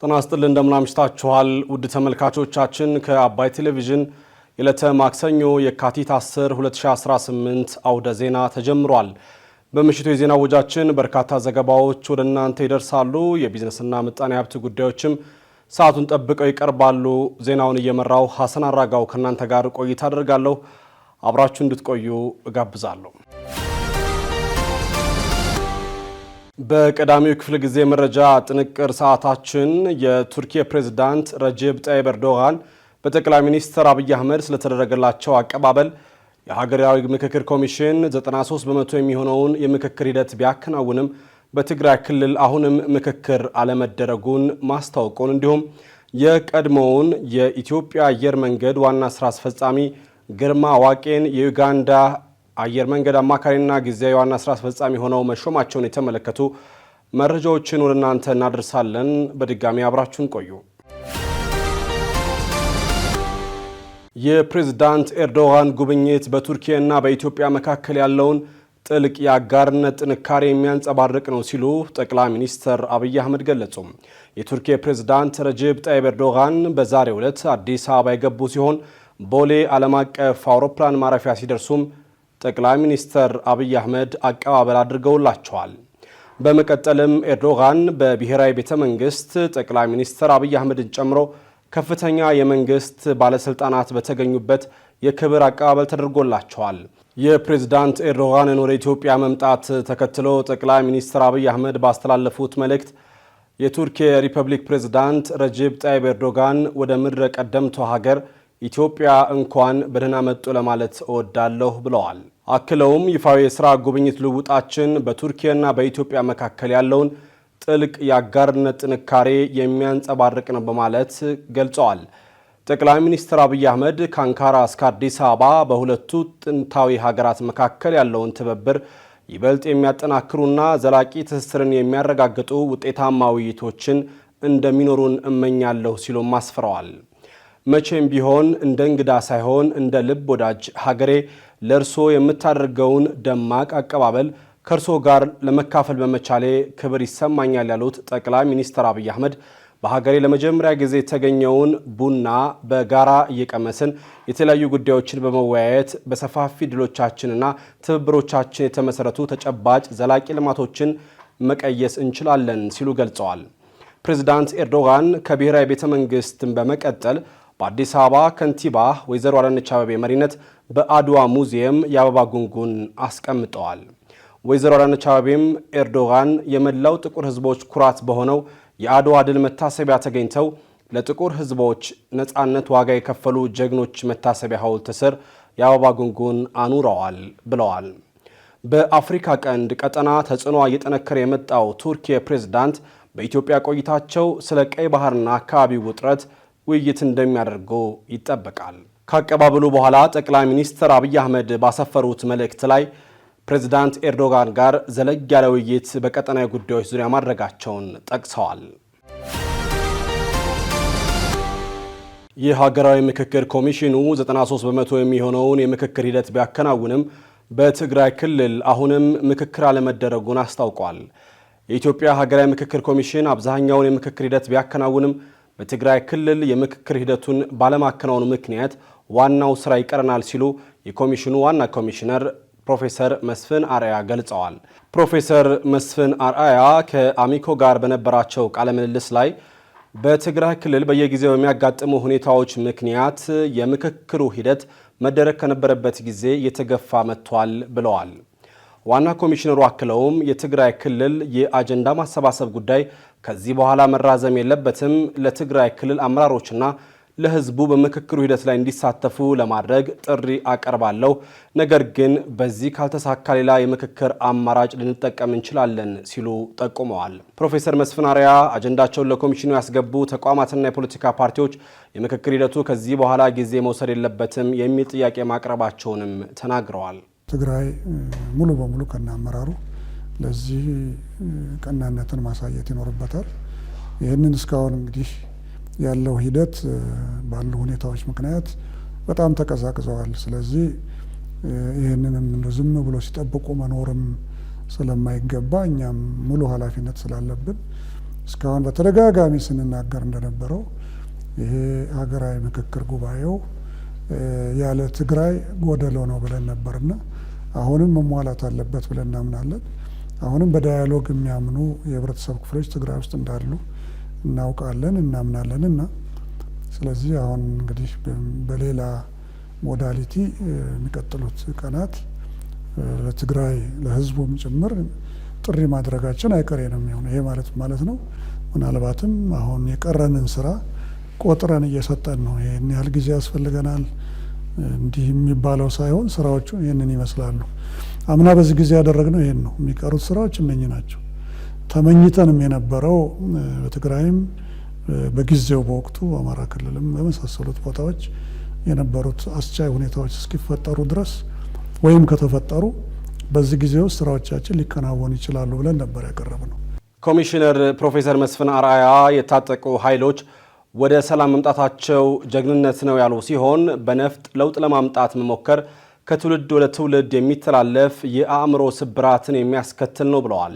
ጤና ይስጥልን እንደምን አምሽታችኋል ውድ ተመልካቾቻችን ከአባይ ቴሌቪዥን የዕለተ ማክሰኞ የካቲት 10 2018 አውደ ዜና ተጀምሯል። በምሽቱ የዜና ወጃችን በርካታ ዘገባዎች ወደ እናንተ ይደርሳሉ። የቢዝነስና ምጣኔ ሀብት ጉዳዮችም ሰዓቱን ጠብቀው ይቀርባሉ። ዜናውን እየመራው ሐሰን አራጋው ከእናንተ ጋር ቆይታ አደርጋለሁ። አብራችሁ እንድትቆዩ እጋብዛለሁ። በቀዳሚው ክፍለ ጊዜ መረጃ ጥንቅር ሰዓታችን የቱርኪ ፕሬዝዳንት ረጀብ ጣይብ ኤርዶጋን በጠቅላይ ሚኒስትር አብይ አህመድ ስለተደረገላቸው አቀባበል የሀገራዊ ምክክር ኮሚሽን 93 በመቶ የሚሆነውን የምክክር ሂደት ቢያከናውንም በትግራይ ክልል አሁንም ምክክር አለመደረጉን ማስታወቁን እንዲሁም የቀድሞውን የኢትዮጵያ አየር መንገድ ዋና ስራ አስፈጻሚ ግርማ ዋቄን የዩጋንዳ አየር መንገድ አማካሪና ጊዜያዊ ዋና ስራ አስፈጻሚ ሆነው መሾማቸውን የተመለከቱ መረጃዎችን ወደ እናንተ እናደርሳለን። በድጋሚ አብራችሁን ቆዩ። የፕሬዝዳንት ኤርዶጋን ጉብኝት በቱርኪያና በኢትዮጵያ መካከል ያለውን ጥልቅ የአጋርነት ጥንካሬ የሚያንጸባርቅ ነው ሲሉ ጠቅላይ ሚኒስትር አብይ አህመድ ገለጹ። የቱርኪ ፕሬዝዳንት ረጀብ ጣይብ ኤርዶጋን በዛሬው ዕለት አዲስ አበባ የገቡ ሲሆን ቦሌ ዓለም አቀፍ አውሮፕላን ማረፊያ ሲደርሱም ጠቅላይ ሚኒስትር አብይ አህመድ አቀባበል አድርገውላቸዋል። በመቀጠልም ኤርዶጋን በብሔራዊ ቤተ መንግስት ጠቅላይ ሚኒስትር አብይ አህመድን ጨምሮ ከፍተኛ የመንግስት ባለስልጣናት በተገኙበት የክብር አቀባበል ተደርጎላቸዋል። የፕሬዝዳንት ኤርዶጋንን ወደ ኢትዮጵያ መምጣት ተከትሎ ጠቅላይ ሚኒስትር አብይ አህመድ ባስተላለፉት መልእክት የቱርክ ሪፐብሊክ ፕሬዝዳንት ረጀብ ጣይብ ኤርዶጋን ወደ ምድረ ቀደምቷ ሀገር ኢትዮጵያ እንኳን በደህና መጡ ለማለት እወዳለሁ ብለዋል። አክለውም ይፋዊ የሥራ ጉብኝት ልውጣችን በቱርኪያና በኢትዮጵያ መካከል ያለውን ጥልቅ የአጋርነት ጥንካሬ የሚያንጸባርቅ ነው በማለት ገልጸዋል። ጠቅላይ ሚኒስትር አብይ አህመድ ከአንካራ እስከ አዲስ አበባ በሁለቱ ጥንታዊ ሀገራት መካከል ያለውን ትብብር ይበልጥ የሚያጠናክሩና ዘላቂ ትስስርን የሚያረጋግጡ ውጤታማ ውይይቶችን እንደሚኖሩን እመኛለሁ ሲሉም አስፍረዋል። መቼም ቢሆን እንደ እንግዳ ሳይሆን እንደ ልብ ወዳጅ ሀገሬ ለእርሶ የምታደርገውን ደማቅ አቀባበል ከእርሶ ጋር ለመካፈል በመቻሌ ክብር ይሰማኛል ያሉት ጠቅላይ ሚኒስትር አብይ አህመድ በሀገሬ ለመጀመሪያ ጊዜ የተገኘውን ቡና በጋራ እየቀመስን የተለያዩ ጉዳዮችን በመወያየት በሰፋፊ ድሎቻችንና ትብብሮቻችን የተመሰረቱ ተጨባጭ ዘላቂ ልማቶችን መቀየስ እንችላለን ሲሉ ገልጸዋል። ፕሬዝዳንት ኤርዶጋን ከብሔራዊ ቤተ መንግስትን በመቀጠል በአዲስ አበባ ከንቲባ ወይዘሮ አዳነች አቤቤ መሪነት በአድዋ ሙዚየም የአበባ ጉንጉን አስቀምጠዋል። ወይዘሮ አዳነች አቤቤም ኤርዶጋን የመላው ጥቁር ሕዝቦች ኩራት በሆነው የአድዋ ድል መታሰቢያ ተገኝተው ለጥቁር ሕዝቦች ነፃነት ዋጋ የከፈሉ ጀግኖች መታሰቢያ ሐውልት ስር የአበባ ጉንጉን አኑረዋል ብለዋል። በአፍሪካ ቀንድ ቀጠና ተጽዕኖ እየጠነከረ የመጣው ቱርክ ፕሬዝዳንት በኢትዮጵያ ቆይታቸው ስለ ቀይ ባህርና አካባቢው ውጥረት ውይይት እንደሚያደርጉ ይጠበቃል። ከአቀባበሉ በኋላ ጠቅላይ ሚኒስትር አብይ አህመድ ባሰፈሩት መልእክት ላይ ፕሬዝዳንት ኤርዶጋን ጋር ዘለግ ያለ ውይይት በቀጠናዊ ጉዳዮች ዙሪያ ማድረጋቸውን ጠቅሰዋል። የሀገራዊ ምክክር ኮሚሽኑ 93 በመቶ የሚሆነውን የምክክር ሂደት ቢያከናውንም በትግራይ ክልል አሁንም ምክክር አለመደረጉን አስታውቋል። የኢትዮጵያ ሀገራዊ ምክክር ኮሚሽን አብዛኛውን የምክክር ሂደት ቢያከናውንም በትግራይ ክልል የምክክር ሂደቱን ባለማከናወኑ ምክንያት ዋናው ስራ ይቀረናል ሲሉ የኮሚሽኑ ዋና ኮሚሽነር ፕሮፌሰር መስፍን አርአያ ገልጸዋል። ፕሮፌሰር መስፍን አርአያ ከአሚኮ ጋር በነበራቸው ቃለ ምልልስ ላይ በትግራይ ክልል በየጊዜው የሚያጋጥሙ ሁኔታዎች ምክንያት የምክክሩ ሂደት መደረግ ከነበረበት ጊዜ እየተገፋ መጥቷል ብለዋል። ዋና ኮሚሽነሩ አክለውም የትግራይ ክልል የአጀንዳ ማሰባሰብ ጉዳይ ከዚህ በኋላ መራዘም የለበትም፣ ለትግራይ ክልል አመራሮችና ለሕዝቡ በምክክሩ ሂደት ላይ እንዲሳተፉ ለማድረግ ጥሪ አቀርባለሁ። ነገር ግን በዚህ ካልተሳካ ሌላ የምክክር አማራጭ ልንጠቀም እንችላለን ሲሉ ጠቁመዋል። ፕሮፌሰር መስፍን አርአያ አጀንዳቸውን ለኮሚሽኑ ያስገቡ ተቋማትና የፖለቲካ ፓርቲዎች የምክክር ሂደቱ ከዚህ በኋላ ጊዜ መውሰድ የለበትም የሚል ጥያቄ ማቅረባቸውንም ተናግረዋል። ትግራይ ሙሉ በሙሉ ከነ አመራሩ ለዚህ ቀናነትን ማሳየት ይኖርበታል። ይህንን እስካሁን እንግዲህ ያለው ሂደት ባሉ ሁኔታዎች ምክንያት በጣም ተቀዛቅዘዋል። ስለዚህ ይህንንም ዝም ብሎ ሲጠብቁ መኖርም ስለማይገባ እኛም ሙሉ ኃላፊነት ስላለብን እስካሁን በተደጋጋሚ ስንናገር እንደነበረው ይሄ ሀገራዊ ምክክር ጉባኤው ያለ ትግራይ ጎደሎ ነው ብለን ነበርና አሁንም መሟላት አለበት ብለን እናምናለን። አሁንም በዳያሎግ የሚያምኑ የህብረተሰብ ክፍሎች ትግራይ ውስጥ እንዳሉ እናውቃለን እናምናለንና ስለዚህ አሁን እንግዲህ በሌላ ሞዳሊቲ የሚቀጥሉት ቀናት ለትግራይ ለህዝቡም ጭምር ጥሪ ማድረጋችን አይቀሬ ነው የሚሆነው። ይሄ ማለት ነው ምናልባትም አሁን የቀረንን ስራ ቆጥረን እየሰጠን ነው። ይሄን ያህል ጊዜ ያስፈልገናል እንዲህ የሚባለው ሳይሆን ስራዎቹ ይሄንን ይመስላሉ። አምና በዚህ ጊዜ ያደረግነው ይሄን ነው። የሚቀሩት ስራዎች እነኚህ ናቸው። ተመኝተንም የነበረው በትግራይም በጊዜው በወቅቱ በአማራ ክልልም በመሳሰሉት ቦታዎች የነበሩት አስቻይ ሁኔታዎች እስኪፈጠሩ ድረስ ወይም ከተፈጠሩ በዚህ ጊዜ ውስጥ ስራዎቻችን ሊከናወኑ ይችላሉ ብለን ነበር ያቀረብነው። ኮሚሽነር ፕሮፌሰር መስፍን አርአያ የታጠቁ ኃይሎች ወደ ሰላም መምጣታቸው ጀግንነት ነው ያሉ ሲሆን በነፍጥ ለውጥ ለማምጣት መሞከር ከትውልድ ወደ ትውልድ የሚተላለፍ የአእምሮ ስብራትን የሚያስከትል ነው ብለዋል።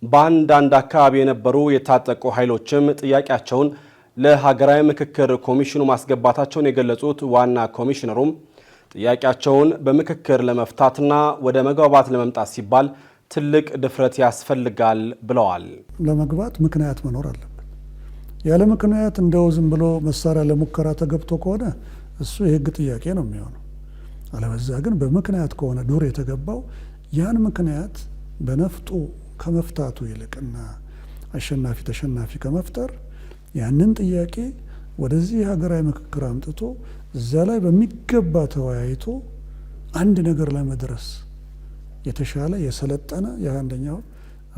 በአንዳንድ አካባቢ የነበሩ የታጠቁ ኃይሎችም ጥያቄያቸውን ለሀገራዊ ምክክር ኮሚሽኑ ማስገባታቸውን የገለጹት ዋና ኮሚሽነሩም ጥያቄያቸውን በምክክር ለመፍታትና ወደ መግባባት ለመምጣት ሲባል ትልቅ ድፍረት ያስፈልጋል ብለዋል። ለመግባት ምክንያት መኖር አለበት። ያለ ምክንያት እንደው ዝም ብሎ መሳሪያ ለሙከራ ተገብቶ ከሆነ እሱ የህግ ጥያቄ ነው የሚሆነው። አለበዛ ግን በምክንያት ከሆነ ዱር የተገባው ያን ምክንያት በነፍጡ ከመፍታቱ ይልቅና አሸናፊ ተሸናፊ ከመፍጠር ያንን ጥያቄ ወደዚህ ሀገራዊ ምክክር አምጥቶ እዛ ላይ በሚገባ ተወያይቶ አንድ ነገር ለመድረስ የተሻለ የሰለጠነ የ21ኛው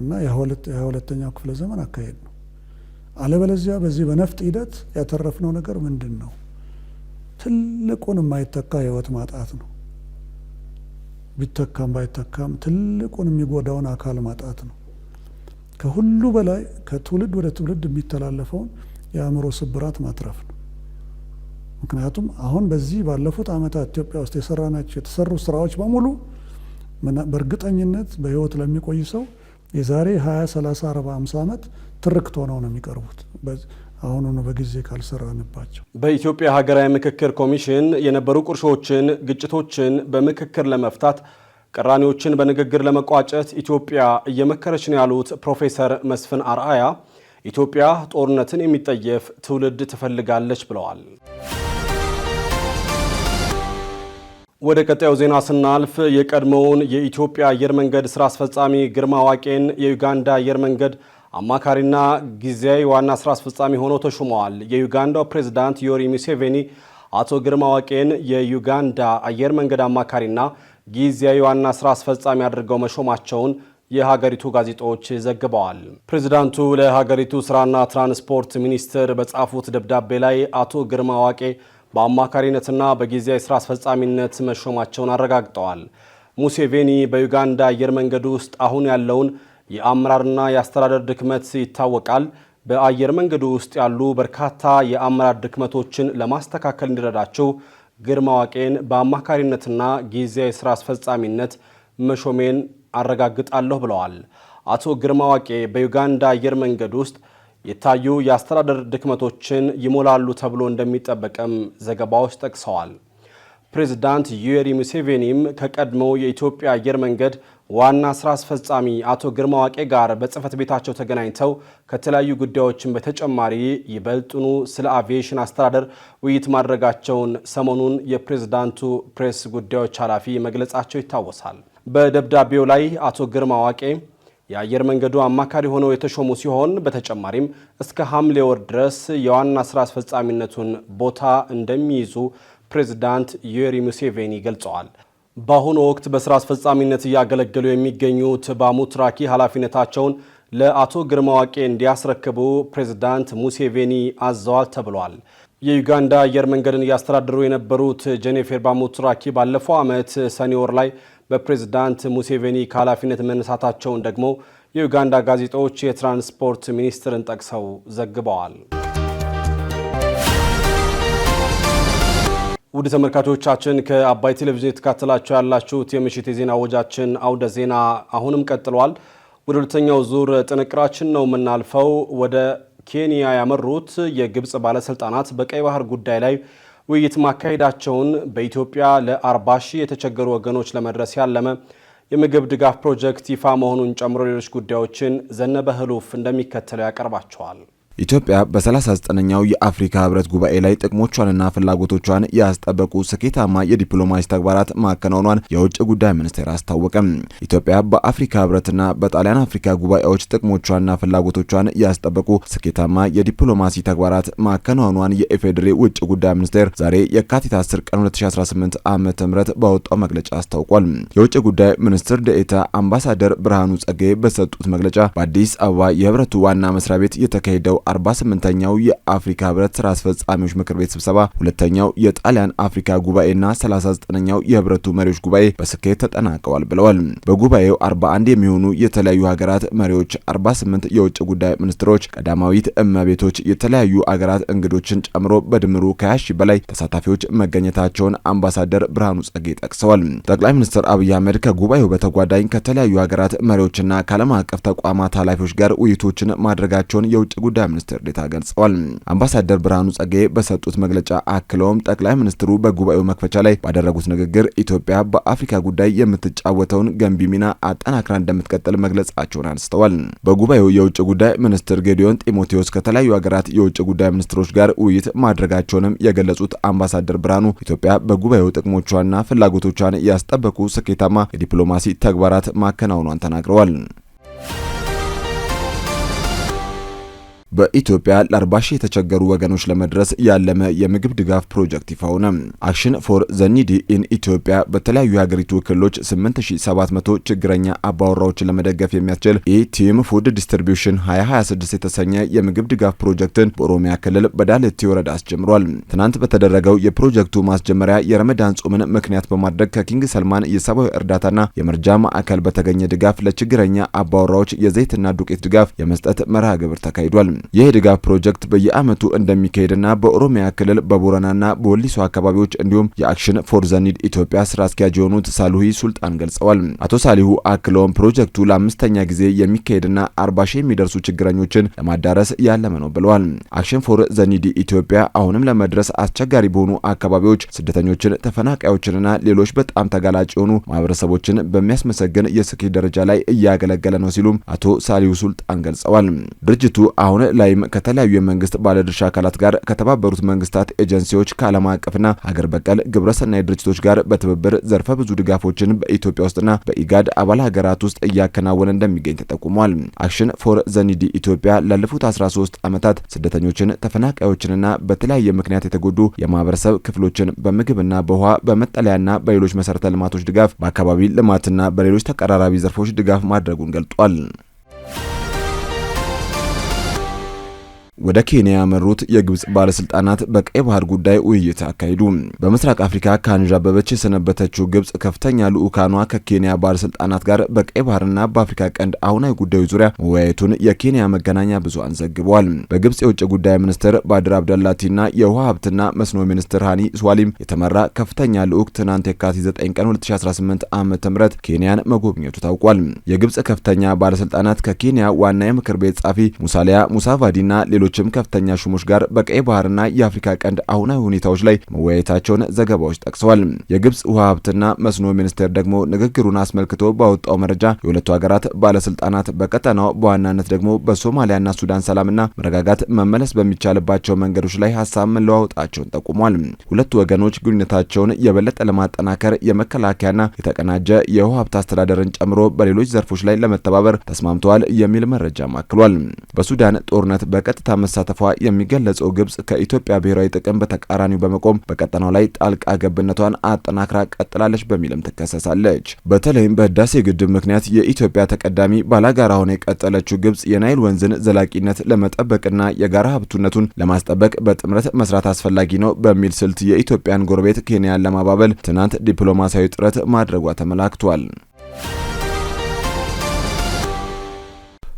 እና የ22ኛው ክፍለ ዘመን አካሄድ ነው። አለበለዚያ በዚህ በነፍጥ ሂደት ያተረፍነው ነገር ምንድን ነው? ትልቁን የማይተካ ህይወት ማጣት ነው። ቢተካም ባይተካም ትልቁን የሚጎዳውን አካል ማጣት ነው። ከሁሉ በላይ ከትውልድ ወደ ትውልድ የሚተላለፈውን የአእምሮ ስብራት ማትረፍ ነው። ምክንያቱም አሁን በዚህ ባለፉት ዓመታት ኢትዮጵያ ውስጥ የተሰሩ ስራዎች በሙሉ በእርግጠኝነት በህይወት ለሚቆይ ሰው የዛሬ 20 30 40 50 ዓመት ትርክት ሆነው ነው የሚቀርቡት አሁኑኑ በጊዜ ካልሰራንባቸው። በኢትዮጵያ ሀገራዊ ምክክር ኮሚሽን የነበሩ ቁርሾችን፣ ግጭቶችን በምክክር ለመፍታት ቅራኔዎችን በንግግር ለመቋጨት ኢትዮጵያ እየመከረች ነው ያሉት ፕሮፌሰር መስፍን አርአያ ኢትዮጵያ ጦርነትን የሚጠየፍ ትውልድ ትፈልጋለች ብለዋል። ወደ ቀጣዩ ዜና ስናልፍ የቀድሞውን የኢትዮጵያ አየር መንገድ ስራ አስፈጻሚ ግርማ ዋቄን የዩጋንዳ አየር መንገድ አማካሪና ጊዜያዊ ዋና ስራ አስፈጻሚ ሆነው ተሹመዋል። የዩጋንዳው ፕሬዝዳንት ዮሪ ሙሴቬኒ አቶ ግርማ ዋቄን የዩጋንዳ አየር መንገድ አማካሪና ጊዜያዊ ዋና ስራ አስፈጻሚ አድርገው መሾማቸውን የሀገሪቱ ጋዜጦች ዘግበዋል። ፕሬዝዳንቱ ለሀገሪቱ ስራና ትራንስፖርት ሚኒስትር በጻፉት ደብዳቤ ላይ አቶ ግርማ ዋቄ በአማካሪነትና በጊዜያዊ ስራ አስፈጻሚነት መሾማቸውን አረጋግጠዋል። ሙሴቬኒ በዩጋንዳ አየር መንገድ ውስጥ አሁን ያለውን የአመራርና የአስተዳደር ድክመት ይታወቃል። በአየር መንገዱ ውስጥ ያሉ በርካታ የአመራር ድክመቶችን ለማስተካከል እንዲረዳቸው ግርማ ዋቄን በአማካሪነትና ጊዜያዊ ስራ አስፈጻሚነት መሾሜን አረጋግጣለሁ ብለዋል። አቶ ግርማ ዋቄ በዩጋንዳ አየር መንገድ ውስጥ የታዩ የአስተዳደር ድክመቶችን ይሞላሉ ተብሎ እንደሚጠበቅም ዘገባዎች ጠቅሰዋል። ፕሬዝዳንት ዩዌሪ ሙሴቬኒም ከቀድሞው የኢትዮጵያ አየር መንገድ ዋና ስራ አስፈጻሚ አቶ ግርማ ዋቄ ጋር በጽህፈት ቤታቸው ተገናኝተው ከተለያዩ ጉዳዮችን በተጨማሪ ይበልጡኑ ስለ አቪዬሽን አስተዳደር ውይይት ማድረጋቸውን ሰሞኑን የፕሬዝዳንቱ ፕሬስ ጉዳዮች ኃላፊ መግለጻቸው ይታወሳል። በደብዳቤው ላይ አቶ ግርማ ዋቄ የአየር መንገዱ አማካሪ ሆነው የተሾሙ ሲሆን በተጨማሪም እስከ ሐምሌ ወር ድረስ የዋና ስራ አስፈጻሚነቱን ቦታ እንደሚይዙ ፕሬዝዳንት ዩዌሪ ሙሴቬኒ ገልጸዋል። በአሁኑ ወቅት በስራ አስፈጻሚነት እያገለገሉ የሚገኙት ባሙትራኪ ኃላፊነታቸውን ለአቶ ግርማ ዋቄ እንዲያስረክቡ ፕሬዝዳንት ሙሴቬኒ አዘዋል ተብሏል። የዩጋንዳ አየር መንገድን እያስተዳደሩ የነበሩት ጄኔፌር ባሙትራኪ ባለፈው ዓመት ሰኔ ወር ላይ በፕሬዝዳንት ሙሴቬኒ ከኃላፊነት መነሳታቸውን ደግሞ የዩጋንዳ ጋዜጦች የትራንስፖርት ሚኒስትርን ጠቅሰው ዘግበዋል። ውድ ተመልካቾቻችን ከአባይ ቴሌቪዥን የተካተላችሁ ያላችሁት የምሽት የዜና ወጃችን አውደ ዜና አሁንም ቀጥሏል። ወደ ሁለተኛው ዙር ጥንቅራችን ነው የምናልፈው። ወደ ኬንያ ያመሩት የግብጽ ባለስልጣናት በቀይ ባህር ጉዳይ ላይ ውይይት ማካሄዳቸውን በኢትዮጵያ ለ40 ሺህ የተቸገሩ ወገኖች ለመድረስ ያለመ የምግብ ድጋፍ ፕሮጀክት ይፋ መሆኑን ጨምሮ ሌሎች ጉዳዮችን ዘነበ ህሉፍ እንደሚከተለው ያቀርባቸዋል። ኢትዮጵያ በ39ኛው የአፍሪካ ህብረት ጉባኤ ላይ ጥቅሞቿንና ፍላጎቶቿን ያስጠበቁ ስኬታማ የዲፕሎማሲ ተግባራት ማከናወኗን የውጭ ጉዳይ ሚኒስቴር አስታወቀም። ኢትዮጵያ በአፍሪካ ህብረትና በጣሊያን አፍሪካ ጉባኤዎች ጥቅሞቿንና ፍላጎቶቿን ያስጠበቁ ስኬታማ የዲፕሎማሲ ተግባራት ማከናወኗን የኢፌዴሪ ውጭ ጉዳይ ሚኒስቴር ዛሬ የካቲት 10 ቀን 2018 ዓ.ም ባወጣው መግለጫ አስታውቋል። የውጭ ጉዳይ ሚኒስትር ዴኤታ አምባሳደር ብርሃኑ ጸጋዬ በሰጡት መግለጫ በአዲስ አበባ የህብረቱ ዋና መስሪያ ቤት የተካሄደው 48ኛው የአፍሪካ ህብረት ስራ አስፈጻሚዎች ምክር ቤት ስብሰባ፣ ሁለተኛው የጣሊያን አፍሪካ ጉባኤና 39ኛው የህብረቱ መሪዎች ጉባኤ በስኬት ተጠናቀዋል ብለዋል። በጉባኤው 41 የሚሆኑ የተለያዩ ሀገራት መሪዎች፣ 48 የውጭ ጉዳይ ሚኒስትሮች፣ ቀዳማዊት እመቤቶች፣ የተለያዩ ሀገራት እንግዶችን ጨምሮ በድምሩ ከ20 በላይ ተሳታፊዎች መገኘታቸውን አምባሳደር ብርሃኑ ጸጋዬ ጠቅሰዋል። ጠቅላይ ሚኒስትር አብይ አህመድ ከጉባኤው በተጓዳኝ ከተለያዩ ሀገራት መሪዎችና ከዓለም አቀፍ ተቋማት ኃላፊዎች ጋር ውይይቶችን ማድረጋቸውን የውጭ ጉዳይ ሚኒስትር ዴኤታ ገልጸዋል። አምባሳደር ብርሃኑ ጸጋዬ በሰጡት መግለጫ አክለውም ጠቅላይ ሚኒስትሩ በጉባኤው መክፈቻ ላይ ባደረጉት ንግግር ኢትዮጵያ በአፍሪካ ጉዳይ የምትጫወተውን ገንቢ ሚና አጠናክራ እንደምትቀጥል መግለጻቸውን አንስተዋል። በጉባኤው የውጭ ጉዳይ ሚኒስትር ጌዲዮን ጢሞቴዎስ ከተለያዩ ሀገራት የውጭ ጉዳይ ሚኒስትሮች ጋር ውይይት ማድረጋቸውንም የገለጹት አምባሳደር ብርሃኑ ኢትዮጵያ በጉባኤው ጥቅሞቿንና ፍላጎቶቿን ያስጠበቁ ስኬታማ የዲፕሎማሲ ተግባራት ማከናወኗን ተናግረዋል። በኢትዮጵያ ለ40 ሺህ የተቸገሩ ወገኖች ለመድረስ ያለመ የምግብ ድጋፍ ፕሮጀክት ይፋ ሆነ። አክሽን ፎር ዘ ኒዲ ኢን ኢትዮጵያ በተለያዩ የሀገሪቱ ክልሎች 8700 ችግረኛ አባወራዎችን ለመደገፍ የሚያስችል ኢቲም ፉድ ዲስትሪቢዩሽን 2026 የተሰኘ የምግብ ድጋፍ ፕሮጀክትን በኦሮሚያ ክልል በዳለቲ ወረዳ አስጀምሯል። ትናንት በተደረገው የፕሮጀክቱ ማስጀመሪያ የረመዳን ጾምን ምክንያት በማድረግ ከኪንግ ሰልማን የሰብአዊ እርዳታና የመርጃ ማዕከል በተገኘ ድጋፍ ለችግረኛ አባወራዎች የዘይትና ዱቄት ድጋፍ የመስጠት መርሃ ግብር ተካሂዷል። ይህ ድጋፍ ፕሮጀክት በየዓመቱ እንደሚካሄድና በኦሮሚያ ክልል በቦረናና በወሊሶ አካባቢዎች እንዲሁም የአክሽን ፎር ዘ ኒድ ኢትዮጵያ ስራ አስኪያጅ የሆኑት ሳሊሁ ሱልጣን ገልጸዋል። አቶ ሳሊሁ አክለውም ፕሮጀክቱ ለ5ኛ ጊዜ የሚካሄድና 40 ሺህ የሚደርሱ ችግረኞችን ለማዳረስ ያለመ ነው ብለዋል። አክሽን ፎር ዘ ኒድ ኢትዮጵያ አሁንም ለመድረስ አስቸጋሪ በሆኑ አካባቢዎች ስደተኞችን፣ ተፈናቃዮችንና ሌሎች በጣም ተጋላጭ የሆኑ ማህበረሰቦችን በሚያስመሰግን የስኬት ደረጃ ላይ እያገለገለ ነው ሲሉም አቶ ሳሊሁ ሱልጣን ገልጸዋል። ድርጅቱ አሁን ላይም ከተለያዩ የመንግስት ባለድርሻ አካላት ጋር ከተባበሩት መንግስታት ኤጀንሲዎች ከዓለም አቀፍና ሀገር በቀል ግብረሰናይ ድርጅቶች ጋር በትብብር ዘርፈ ብዙ ድጋፎችን በኢትዮጵያ ውስጥና በኢጋድ አባል ሀገራት ውስጥ እያከናወነ እንደሚገኝ ተጠቁሟል። አክሽን ፎር ዘ ኒዲ ኢትዮጵያ ላለፉት 13 ዓመታት ስደተኞችን፣ ተፈናቃዮችንና በተለያየ ምክንያት የተጎዱ የማህበረሰብ ክፍሎችን በምግብና በውሃ በመጠለያና በሌሎች መሰረተ ልማቶች ድጋፍ፣ በአካባቢ ልማትና በሌሎች ተቀራራቢ ዘርፎች ድጋፍ ማድረጉን ገልጧል። ወደ ኬንያ ያመሩት የግብጽ ባለስልጣናት በቀይ ባህር ጉዳይ ውይይት አካሂዱ። በምስራቅ አፍሪካ ካንዣበበች የሰነበተችው ግብጽ ከፍተኛ ልዑካኗ ከኬንያ ባለስልጣናት ጋር በቀይ ባህርና በአፍሪካ ቀንድ አሁናዊ ጉዳዮች ዙሪያ መወያየቱን የኬንያ መገናኛ ብዙሃን ዘግበዋል። በግብጽ የውጭ ጉዳይ ሚኒስትር ባድር አብደላቲና የውሃ ሀብትና መስኖ ሚኒስትር ሃኒ ስዋሊም የተመራ ከፍተኛ ልዑክ ትናንት የካቲት 9 ቀን 2018 ዓ.ም ኬንያን መጎብኘቱ ታውቋል። የግብጽ ከፍተኛ ባለስልጣናት ከኬንያ ዋና የምክር ቤት ጻፊ ሙሳሊያ ሙሳቫዲና ሌሎችም ከፍተኛ ሹሞች ጋር በቀይ ባህርና የአፍሪካ ቀንድ አሁናዊ ሁኔታዎች ላይ መወያየታቸውን ዘገባዎች ጠቅሰዋል። የግብጽ ውሃ ሀብትና መስኖ ሚኒስቴር ደግሞ ንግግሩን አስመልክቶ ባወጣው መረጃ የሁለቱ ሀገራት ባለስልጣናት በቀጠናው በዋናነት ደግሞ በሶማሊያና ሱዳን ሰላምና መረጋጋት መመለስ በሚቻልባቸው መንገዶች ላይ ሀሳብ መለዋወጣቸውን ጠቁሟል። ሁለቱ ወገኖች ግንኙነታቸውን የበለጠ ለማጠናከር የመከላከያና የተቀናጀ የውሃ ሀብት አስተዳደርን ጨምሮ በሌሎች ዘርፎች ላይ ለመተባበር ተስማምተዋል የሚል መረጃም አክሏል። በሱዳን ጦርነት በቀጥታ መሳተፏ የሚገለጸው ግብጽ ከኢትዮጵያ ብሔራዊ ጥቅም በተቃራኒው በመቆም በቀጠናው ላይ ጣልቃ ገብነቷን አጠናክራ ቀጥላለች በሚልም ትከሰሳለች። በተለይም በህዳሴ ግድብ ምክንያት የኢትዮጵያ ተቀዳሚ ባላጋራ ሆና የቀጠለችው ግብጽ የናይል ወንዝን ዘላቂነት ለመጠበቅና የጋራ ሀብቱነቱን ለማስጠበቅ በጥምረት መስራት አስፈላጊ ነው በሚል ስልት የኢትዮጵያን ጎረቤት ኬንያን ለማባበል ትናንት ዲፕሎማሲያዊ ጥረት ማድረጓ ተመላክቷል።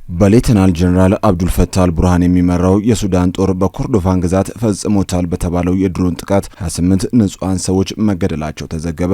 በሌተናል ጀነራል አብዱል ፈታህ አልቡርሃን የሚመራው የሱዳን ጦር በኮርዶፋን ግዛት ፈጽሞታል በተባለው የድሮን ጥቃት 28 ንጹሃን ሰዎች መገደላቸው ተዘገበ።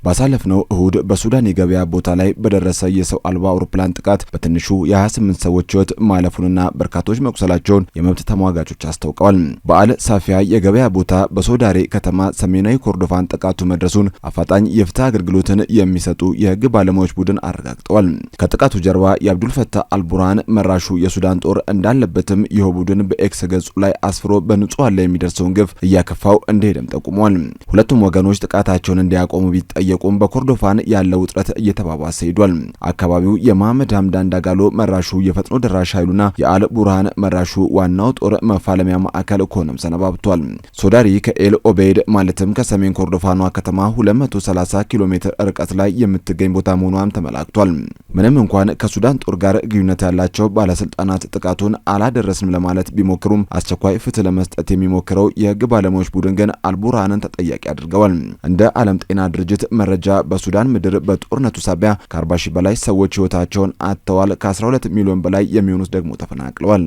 ባሳለፍነው እሁድ በሱዳን የገበያ ቦታ ላይ በደረሰ የሰው አልባ አውሮፕላን ጥቃት በትንሹ የ28 ሰዎች ሕይወት ማለፉንና በርካቶች መቁሰላቸውን የመብት ተሟጋቾች አስታውቀዋል። በአል ሳፊያ የገበያ ቦታ በሶዳሬ ከተማ ሰሜናዊ ኮርዶፋን ጥቃቱ መድረሱን አፋጣኝ የፍትህ አገልግሎትን የሚሰጡ የህግ ባለሙያዎች ቡድን አረጋግጠዋል። ከጥቃቱ ጀርባ የአብዱል ፈታህ አልቡርሃን መራሹ የሱዳን ጦር እንዳለበትም ይኸው ቡድን በኤክስ ገጹ ላይ አስፍሮ በንጹሃን ላይ የሚደርሰውን ግፍ እያከፋው እንደሄደም ጠቁሟል። ሁለቱም ወገኖች ጥቃታቸውን እንዲያቆሙ ቢጠየቁም በኮርዶፋን ያለው ውጥረት እየተባባሰ ሄዷል። አካባቢው የመሐመድ ሐምዳን ዳጋሎ መራሹ የፈጥኖ ደራሽ ኃይሉና የአል ቡርሃን መራሹ ዋናው ጦር መፋለሚያ ማዕከል ሆኖም ሰነባብቷል። ሶዳሪ ከኤል ኦቤይድ ማለትም ከሰሜን ኮርዶፋኗ ከተማ 230 ኪሎ ሜትር ርቀት ላይ የምትገኝ ቦታ መሆኗም ተመላክቷል። ምንም እንኳን ከሱዳን ጦር ጋር ግንኙነት ያላቸው ባለስልጣናት ጥቃቱን አላደረስንም ለማለት ቢሞክሩም አስቸኳይ ፍትህ ለመስጠት የሚሞክረው የህግ ባለሙያዎች ቡድን ግን አልቡርሃንን ተጠያቂ አድርገዋል። እንደ ዓለም ጤና ድርጅት መረጃ በሱዳን ምድር በጦርነቱ ሳቢያ ከ40 ሺህ በላይ ሰዎች ህይወታቸውን አጥተዋል። ከ12 ሚሊዮን በላይ የሚሆኑት ደግሞ ተፈናቅለዋል።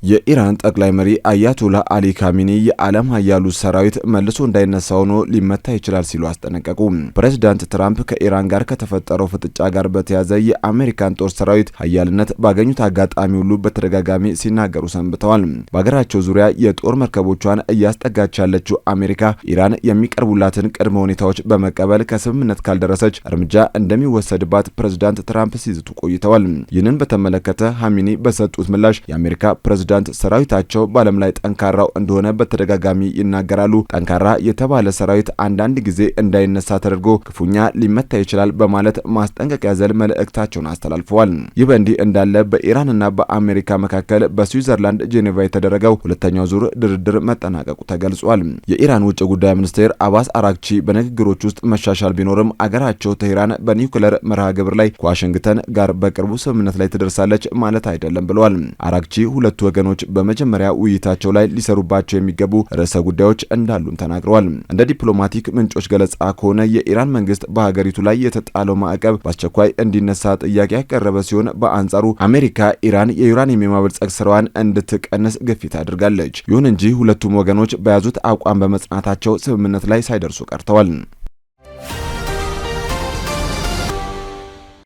የኢራን ጠቅላይ መሪ አያቶላ አሊ ካሚኒ የዓለም ኃያሉ ሰራዊት መልሶ እንዳይነሳ ሆኖ ሊመታ ይችላል ሲሉ አስጠነቀቁ። ፕሬዝዳንት ትራምፕ ከኢራን ጋር ከተፈጠረው ፍጥጫ ጋር በተያያዘ የአሜሪካን ጦር ሰራዊት ኃያልነት ባገኙት አጋጣሚ ሁሉ በተደጋጋሚ ሲናገሩ ሰንብተዋል። በሀገራቸው ዙሪያ የጦር መርከቦቿን እያስጠጋች ያለችው አሜሪካ ኢራን የሚቀርቡላትን ቅድመ ሁኔታዎች በመቀበል ከስምምነት ካልደረሰች እርምጃ እንደሚወሰድባት ፕሬዝዳንት ትራምፕ ሲዝቱ ቆይተዋል። ይህንን በተመለከተ ሐሚኒ በሰጡት ምላሽ የአሜሪካ ፕሬዝዳንት ሰራዊታቸው በዓለም ላይ ጠንካራው እንደሆነ በተደጋጋሚ ይናገራሉ። ጠንካራ የተባለ ሰራዊት አንዳንድ ጊዜ እንዳይነሳ ተደርጎ ክፉኛ ሊመታ ይችላል በማለት ማስጠንቀቂያ ዘል መልእክታቸውን አስተላልፈዋል። ይህ በእንዲህ እንዳለ በኢራንና በአሜሪካ መካከል በስዊዘርላንድ ጄኔቫ የተደረገው ሁለተኛው ዙር ድርድር መጠናቀቁ ተገልጿል። የኢራን ውጭ ጉዳይ ሚኒስቴር አባስ አራክቺ በንግግሮች ውስጥ መሻሻል ቢኖርም አገራቸው ቴህራን በኒውክሌር መርሃ ግብር ላይ ከዋሽንግተን ጋር በቅርቡ ስምምነት ላይ ትደርሳለች ማለት አይደለም ብለዋል። አራክቺ ሁለቱ ወገኖች በመጀመሪያ ውይይታቸው ላይ ሊሰሩባቸው የሚገቡ ርዕሰ ጉዳዮች እንዳሉም ተናግረዋል። እንደ ዲፕሎማቲክ ምንጮች ገለጻ ከሆነ የኢራን መንግስት በሀገሪቱ ላይ የተጣለው ማዕቀብ በአስቸኳይ እንዲነሳ ጥያቄ ያቀረበ ሲሆን በአንጻሩ አሜሪካ ኢራን የዩራኒየም የማበልጸግ ስራዋን እንድትቀንስ ግፊት አድርጋለች። ይሁን እንጂ ሁለቱም ወገኖች በያዙት አቋም በመጽናታቸው ስምምነት ላይ ሳይደርሱ ቀርተዋል።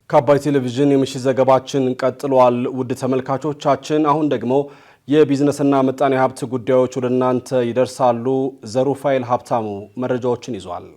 ከአባይ ቴሌቪዥን የምሽት ዘገባችን ቀጥሏል። ውድ ተመልካቾቻችን አሁን ደግሞ የቢዝነስና ምጣኔ ሀብት ጉዳዮች ወደ እናንተ ይደርሳሉ። ዘሩፋኤል ሀብታሙ መረጃዎችን ይዟል።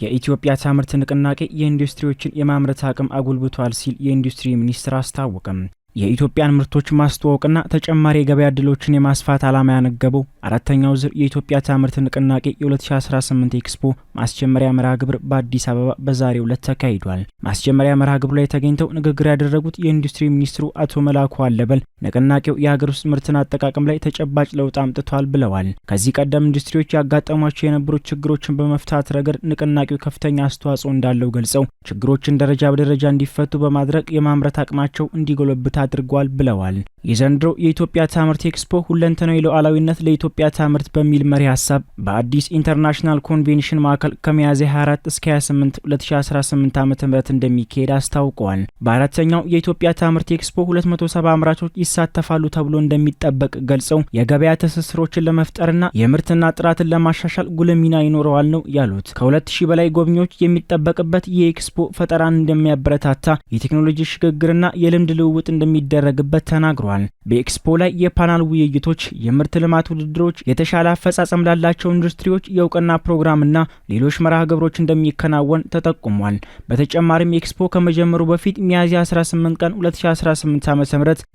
የኢትዮጵያ ታምርት ንቅናቄ የኢንዱስትሪዎችን የማምረት አቅም አጉልብቷል ሲል የኢንዱስትሪ ሚኒስቴር አስታወቀም። የኢትዮጵያን ምርቶች ማስተዋወቅና ተጨማሪ የገበያ ዕድሎችን የማስፋት ዓላማ ያነገበው አራተኛው ዙር የኢትዮጵያ ታምርት ንቅናቄ የ2018 ኤክስፖ ማስጀመሪያ መርሃ ግብር በአዲስ አበባ በዛሬው ዕለት ተካሂዷል። ማስጀመሪያ መርሃ ግብሩ ላይ ተገኝተው ንግግር ያደረጉት የኢንዱስትሪ ሚኒስትሩ አቶ መላኩ አለበል ንቅናቄው የሀገር ውስጥ ምርትን አጠቃቀም ላይ ተጨባጭ ለውጥ አምጥቷል ብለዋል። ከዚህ ቀደም ኢንዱስትሪዎች ያጋጠሟቸው የነበሩ ችግሮችን በመፍታት ረገድ ንቅናቄው ከፍተኛ አስተዋጽኦ እንዳለው ገልጸው ችግሮችን ደረጃ በደረጃ እንዲፈቱ በማድረግ የማምረት አቅማቸው እንዲጎለብት አድርጓል ብለዋል። የዘንድሮ የኢትዮጵያ ታምርት ኤክስፖ ሁለንተናዊ ሉዓላዊነት ለኢትዮጵያ ታምርት በሚል መሪ ሀሳብ በአዲስ ኢንተርናሽናል ኮንቬንሽን ማዕከል ከሚያዝያ 24 እስከ 28 2018 ዓ.ም እንደሚካሄድ አስታውቀዋል። በአራተኛው የኢትዮጵያ ታምርት ኤክስፖ 270 አምራቾች ይሳተፋሉ ተብሎ እንደሚጠበቅ ገልጸው የገበያ ትስስሮችን ለመፍጠርና የምርትና ጥራትን ለማሻሻል ጉልህ ሚና ይኖረዋል ነው ያሉት። ከ2000 በላይ ጎብኚዎች የሚጠበቅበት የኤክስፖ ፈጠራን እንደሚያበረታታ፣ የቴክኖሎጂ ሽግግርና የልምድ ልውውጥ እንደሚደረግበት ተናግሯል። በኤክስፖ ላይ የፓናል ውይይቶች፣ የምርት ልማት ውድድሮች፣ የተሻለ አፈጻጸም ላላቸው ኢንዱስትሪዎች የእውቅና ፕሮግራምና ሌሎች መርሃ ግብሮች እንደሚከናወን ተጠቁሟል። በተጨማሪም ኤክስፖ ከመጀመሩ በፊት ሚያዝያ 18 ቀን 2018 ዓ.ም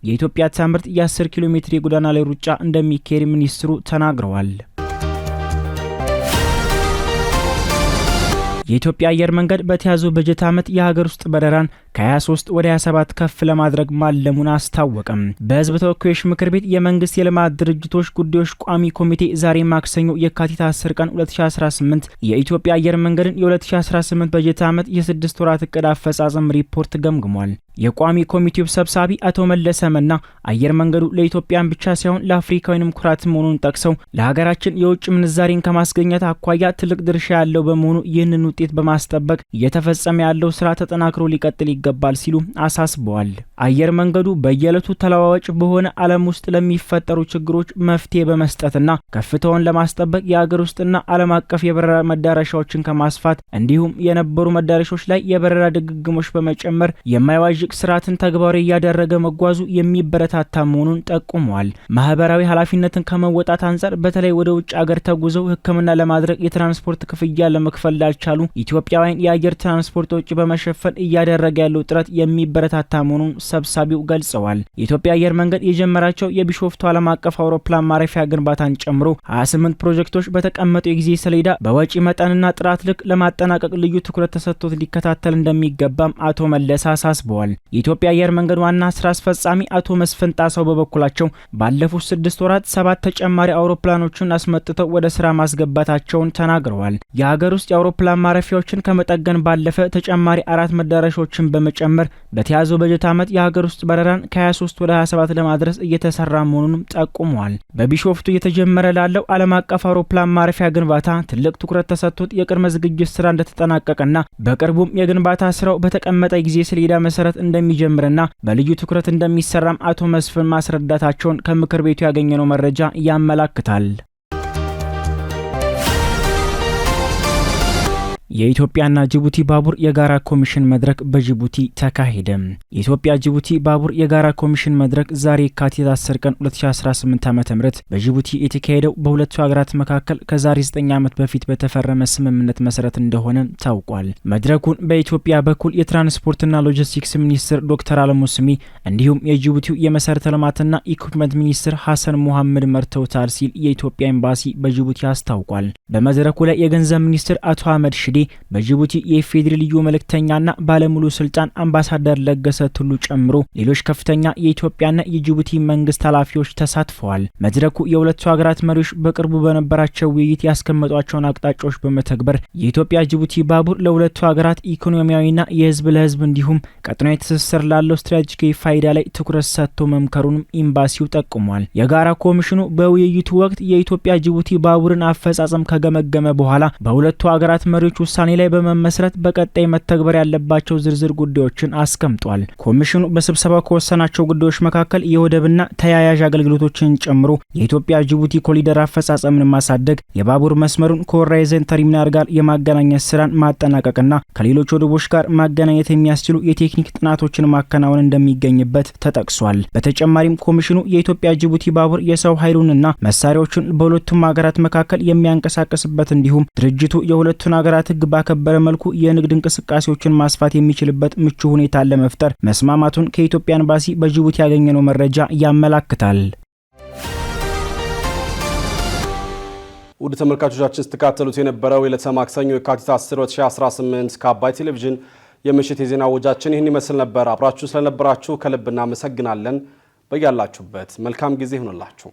የኢትዮጵያ ታምርት የ10 ኪሎ ሜትር የጎዳና ላይ ሩጫ እንደሚካሄድ ሚኒስትሩ ተናግረዋል። የኢትዮጵያ አየር መንገድ በተያዘው በጀት ዓመት የሀገር ውስጥ በረራን ከ23 ወደ 27 ከፍ ለማድረግ ማለሙን አስታወቀም። በሕዝብ ተወካዮች ምክር ቤት የመንግስት የልማት ድርጅቶች ጉዳዮች ቋሚ ኮሚቴ ዛሬ ማክሰኞ የካቲት 10 ቀን 2018 የኢትዮጵያ አየር መንገድን የ2018 በጀት ዓመት የ6 ወራት እቅድ አፈጻጸም ሪፖርት ገምግሟል። የቋሚ ኮሚቴው ሰብሳቢ አቶ መለሰ መና አየር መንገዱ ለኢትዮጵያን ብቻ ሳይሆን ለአፍሪካዊንም ኩራት መሆኑን ጠቅሰው ለሀገራችን የውጭ ምንዛሬን ከማስገኘት አኳያ ትልቅ ድርሻ ያለው በመሆኑ ይህንን ውጤት በማስጠበቅ እየተፈጸመ ያለው ስራ ተጠናክሮ ሊቀጥል ይገባል ሲሉ አሳስበዋል። አየር መንገዱ በየዕለቱ ተለዋዋጭ በሆነ ዓለም ውስጥ ለሚፈጠሩ ችግሮች መፍትሄ በመስጠትና ከፍታውን ለማስጠበቅ የሀገር ውስጥና ዓለም አቀፍ የበረራ መዳረሻዎችን ከማስፋት እንዲሁም የነበሩ መዳረሻዎች ላይ የበረራ ድግግሞች በመጨመር የማይዋዥቅ ስርዓትን ተግባራዊ እያደረገ መጓዙ የሚበረታታ መሆኑን ጠቁመዋል። ማህበራዊ ኃላፊነትን ከመወጣት አንጻር በተለይ ወደ ውጭ ሀገር ተጉዘው ሕክምና ለማድረግ የትራንስፖርት ክፍያ ለመክፈል ላልቻሉ ኢትዮጵያውያን የአየር ትራንስፖርት ወጪ በመሸፈን እያደረገ ያለው ጥረት የሚበረታታ መሆኑን ሰብሳቢው ገልጸዋል። የኢትዮጵያ አየር መንገድ የጀመራቸው የቢሾፍቱ ዓለም አቀፍ አውሮፕላን ማረፊያ ግንባታን ጨምሮ 28 ፕሮጀክቶች በተቀመጠው የጊዜ ሰሌዳ በወጪ መጠንና ጥራት ልክ ለማጠናቀቅ ልዩ ትኩረት ተሰጥቶት ሊከታተል እንደሚገባም አቶ መለሰ አሳስበዋል። የኢትዮጵያ አየር መንገድ ዋና ስራ አስፈጻሚ አቶ መስፍን ጣሰው በበኩላቸው ባለፉት 6 ወራት 7 ተጨማሪ አውሮፕላኖችን አስመጥተው ወደ ስራ ማስገባታቸውን ተናግረዋል። የሀገር ውስጥ የአውሮፕላን ማረፊያዎችን ከመጠገን ባለፈ ተጨማሪ 4 መዳረሻዎችን በመጨመር በተያዘው በጀት ዓመት የሀገር ውስጥ በረራን ከ23 ወደ 27 ለማድረስ እየተሰራ መሆኑንም ጠቁመዋል። በቢሾፍቱ እየተጀመረ ላለው ዓለም አቀፍ አውሮፕላን ማረፊያ ግንባታ ትልቅ ትኩረት ተሰጥቶት የቅድመ ዝግጅት ስራ እንደተጠናቀቀና በቅርቡም የግንባታ ስራው በተቀመጠ ጊዜ ሰሌዳ መሰረት እንደሚጀምርና በልዩ ትኩረት እንደሚሰራም አቶ መስፍን ማስረዳታቸውን ከምክር ቤቱ ያገኘነው መረጃ ያመላክታል። የኢትዮጵያና ጅቡቲ ባቡር የጋራ ኮሚሽን መድረክ በጅቡቲ ተካሄደ። የኢትዮጵያ ጅቡቲ ባቡር የጋራ ኮሚሽን መድረክ ዛሬ የካቲት 10 ቀን 2018 ዓ.ም በጅቡቲ የተካሄደው በሁለቱ ሀገራት መካከል ከዛሬ 9 ዓመት በፊት በተፈረመ ስምምነት መሰረት እንደሆነ ታውቋል። መድረኩን በኢትዮጵያ በኩል የትራንስፖርትና ሎጂስቲክስ ሚኒስትር ዶክተር አለሙ ስሜ እንዲሁም የጅቡቲው የመሰረተ ልማትና ኢኩፕመንት ሚኒስትር ሐሰን ሙሐመድ መርተውታል ሲል የኢትዮጵያ ኤምባሲ በጅቡቲ አስታውቋል። በመድረኩ ላይ የገንዘብ ሚኒስትር አቶ አህመድ ሽዴ በጅቡቲ የኢፌዴሪ ልዩ መልእክተኛና ባለሙሉ ስልጣን አምባሳደር ለገሰ ቱሉ ጨምሮ ሌሎች ከፍተኛ የኢትዮጵያና የጅቡቲ መንግስት ኃላፊዎች ተሳትፈዋል። መድረኩ የሁለቱ ሀገራት መሪዎች በቅርቡ በነበራቸው ውይይት ያስቀመጧቸውን አቅጣጫዎች በመተግበር የኢትዮጵያ ጅቡቲ ባቡር ለሁለቱ ሀገራት ኢኮኖሚያዊና የህዝብ ለህዝብ እንዲሁም ቀጠናዊ ትስስር ላለው ስትራቴጂካዊ ፋይዳ ላይ ትኩረት ሰጥቶ መምከሩንም ኤምባሲው ጠቁሟል። የጋራ ኮሚሽኑ በውይይቱ ወቅት የኢትዮጵያ ጅቡቲ ባቡርን አፈጻጸም ከገመገመ በኋላ በሁለቱ ሀገራት መሪዎች ውሳኔ ላይ በመመስረት በቀጣይ መተግበር ያለባቸው ዝርዝር ጉዳዮችን አስቀምጧል። ኮሚሽኑ በስብሰባው ከወሰናቸው ጉዳዮች መካከል የወደብና ተያያዥ አገልግሎቶችን ጨምሮ የኢትዮጵያ ጅቡቲ ኮሪደር አፈጻጸምን ማሳደግ፣ የባቡር መስመሩን ከሆራይዘን ተርሚናል ጋር የማገናኘት ስራን ማጠናቀቅና ከሌሎች ወደቦች ጋር ማገናኘት የሚያስችሉ የቴክኒክ ጥናቶችን ማከናወን እንደሚገኝበት ተጠቅሷል። በተጨማሪም ኮሚሽኑ የኢትዮጵያ ጅቡቲ ባቡር የሰው ኃይሉንና መሳሪያዎችን በሁለቱም ሀገራት መካከል የሚያንቀሳቀስበት እንዲሁም ድርጅቱ የሁለቱን ሀገራት ሕግ ባከበረ መልኩ የንግድ እንቅስቃሴዎችን ማስፋት የሚችልበት ምቹ ሁኔታን ለመፍጠር መስማማቱን ከኢትዮጵያ ኤምባሲ በጅቡቲ ያገኘነው መረጃ ያመላክታል። ውድ ተመልካቾቻችን ስትከታተሉት የነበረው የዕለተ ማክሰኞ የካቲት 10 2018 ከአባይ ቴሌቪዥን የምሽት የዜና ወጃችን ይህን ይመስል ነበር። አብራችሁ ስለነበራችሁ ከልብ እናመሰግናለን። በያላችሁበት መልካም ጊዜ ይሁንላችሁ።